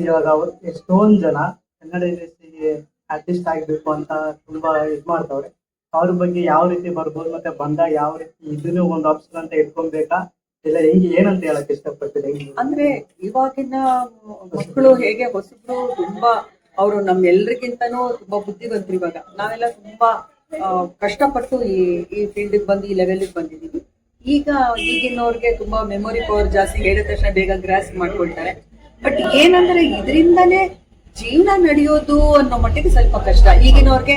ಇವಾಗ ಎಷ್ಟೊಂದ್ ಜನ ಕನ್ನಡ ಇಂಡಸ್ಟ್ರಿಗೆ ಆರ್ಟಿಸ್ಟ್ ಆಗ್ಬೇಕು ಅಂತ ತುಂಬಾ ಮಾಡ್ತಾವ್ರೆ. ಅವ್ರ ಬಗ್ಗೆ ಯಾವ ರೀತಿ ಬರ್ಬೋದು, ಮತ್ತೆ ಬಂದಾಗ ಯಾವ ರೀತಿ ಇದನ್ನು ಒಂದು ಆಪ್ಷನ್ ಅಂತ ಇಟ್ಕೊಬೇಕಾ, ಇಲ್ಲ ಹೆಂಗೆ ಏನಂತ ಹೇಳಕ್ ಇಷ್ಟಪಡ್ತೀರಿ? ಅಂದ್ರೆ ಇವಾಗಿನ ಮಕ್ಕಳು ಹೇಗೆ ಹೊಸಬ್ರು ತುಂಬಾ ಅವರು ನಮ್ಮೆಲ್ಲರಿಗಿಂತನೂ ತುಂಬಾ ಬುದ್ಧಿವಂತರು. ಇವಾಗ ನಾವೆಲ್ಲ ತುಂಬಾ ಕಷ್ಟಪಟ್ಟು ಈ ಫೀಲ್ಡ್ ಬಂದು ಈ ಲೆವೆಲ್ ಬಂದಿದ್ದೀವಿ. ಈಗಿನವ್ರಿಗೆ ತುಂಬಾ ಮೆಮೊರಿ ಪವರ್ ಜಾಸ್ತಿ, ಹೇಳಿದ ತಕ್ಷಣ ಬೇಗ ಗ್ರಾಸ್ ಮಾಡ್ಕೊಳ್ತಾರೆ. ಬಟ್ ಏನಂದ್ರೆ ಇದರಿಂದನೇ ಜೀವನ ನಡೆಯೋದು ಅನ್ನೋ ಮಟ್ಟಿಗೆ ಸ್ವಲ್ಪ ಕಷ್ಟ. ಈಗಿನವ್ರಿಗೆ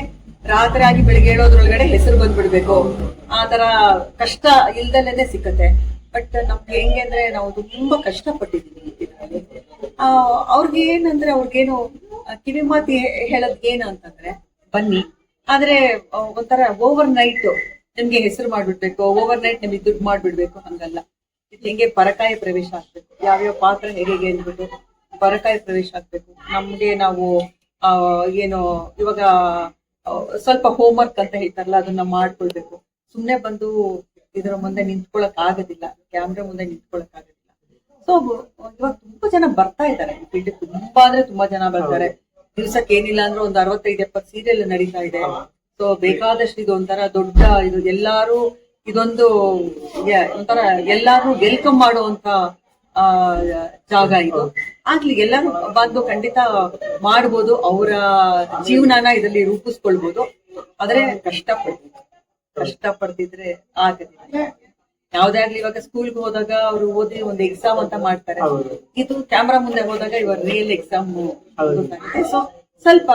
ರಾತ್ರಿ ಆಗಿ ಬೆಳಿಗ್ಗೆ ಹೇಳೋದ್ರೊಳಗಡೆ ಹೆಸರು ಬಂದ್ಬಿಡ್ಬೇಕು, ಆ ತರ ಕಷ್ಟ ಇಲ್ದಲೇನೆ ಸಿಕ್ಕತ್ತೆ. ಬಟ್ ನಮ್ಗೆ ಹೆಂಗೆ ಅಂದ್ರೆ ನಾವು ತುಂಬಾ ಕಷ್ಟಪಟ್ಟಿದ್ದೀವಿ ಇದರಲ್ಲಿ. ಅವ್ರಿಗೆ ಏನಂದ್ರೆ ಅವ್ರಿಗೇನು ಕಿವಿ ಮಾತಿ ಹೇಳೋದ್ ಏನು ಅಂತಂದ್ರೆ ಬನ್ನಿ, ಆದ್ರೆ ಒಂಥರ ಓವರ್ ನೈಟ್ ನಿಮ್ಗೆ ಹೆಸರು ಮಾಡ್ಬಿಡ್ಬೇಕು, ಓವರ್ ನೈಟ್ ನಿಮ್ಗೆ ದುಡ್ಡು ಮಾಡ್ಬಿಡ್ಬೇಕು, ಹಂಗಲ್ಲ. ಇದು ಹೆಂಗೆ ಪರಕಾಯ ಪ್ರವೇಶ ಆಗ್ಬೇಕು, ಯಾವ್ಯಾವ ಪಾತ್ರ ಹೇಗೆ ಅಂದ್ಬಿಟ್ಟು ಪರಕಾಯ ಪ್ರವೇಶ ಆಗ್ಬೇಕು. ನಮ್ಗೆ ನಾವು ಏನು ಇವಾಗ ಸ್ವಲ್ಪ ಹೋಮ್ ವರ್ಕ್ ಅಂತ ಹೇಳ್ತಾರಲ್ಲ, ಅದನ್ನ ಮಾಡ್ಕೊಳ್ಬೇಕು. ಸುಮ್ನೆ ಬಂದು ಇದರ ಮುಂದೆ ನಿಂತ್ಕೊಳಕ್ ಆಗೋದಿಲ್ಲ, ಕ್ಯಾಮ್ರಾ ಮುಂದೆ ನಿಂತ್ಕೊಳಕ್ ಆಗೋದಿಲ್ಲ. ಸೊ ಇವಾಗ ತುಂಬಾ ಜನ ಬರ್ತಾ ಇದ್ದಾರೆ ಈ ಫೀಲ್ಡ್, ತುಂಬಾ ಅಂದ್ರೆ ತುಂಬಾ ಜನ ಬರ್ತಾರೆ. ದಿವ್ಸಕ್ಕೆ ಏನಿಲ್ಲ ಅಂದ್ರೆ ಒಂದು 65-70 ಸೀರಿಯಲ್ ನಡೀತಾ ಇದೆ. ಸೊ ಬೇಕಾದಷ್ಟು ಇದು ಒಂಥರ ದೊಡ್ಡ ಇದು, ಎಲ್ಲಾರು ಇದೊಂದು ಒಂಥರ ಎಲ್ಲಾರು ವೆಲ್ಕಮ್ ಮಾಡುವಂತ ಜಾಗ ಇದು. ಆಗ್ಲಿ ಎಲ್ಲಾರು ಬಂದು ಖಂಡಿತ ಮಾಡ್ಬೋದು, ಅವರ ಜೀವನನ ಇದರಲ್ಲಿ ರೂಪಿಸ್ಕೊಳ್ಬೋದು. ಆದ್ರೆ ಕಷ್ಟಪಡ್ತಿದ್ರೆ ಆಗೋದಿಲ್ಲ. ಯಾವ್ದೇ ಆಗ್ಲಿ, ಇವಾಗ ಸ್ಕೂಲ್ಗೆ ಹೋದಾಗ ಅವರು ಓದಿ ಒಂದು ಎಕ್ಸಾಮ್ ಅಂತ ಮಾಡ್ತಾರೆ. ಇದು ಕ್ಯಾಮ್ರಾ ಮುಂದೆ ಹೋದಾಗ ಇವಾಗ ರಿಯಲ್ ಎಕ್ಸಾಮ್. ಸೊ ಸ್ವಲ್ಪ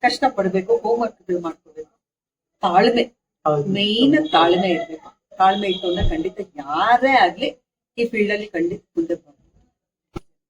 ಕಷ್ಟ ಪಡ್ಬೇಕು, ಹೋಮ್ ವರ್ಕ್ ಮಾಡ್ಕೋಬೇಕು, ತಾಳ್ಮೆ ಮೇನ್ ತಾಳ್ಮೆ ಇರ್ಬೇಕು. ತಾಳ್ಮೆ ಇಟ್ಟು ಅಂದ್ರೆ ಖಂಡಿತ ಯಾರೇ ಆಗ್ಲಿ ಈ ಫೀಲ್ಡ್ ಅಲ್ಲಿ ಖಂಡಿತ ಮುಂದೆ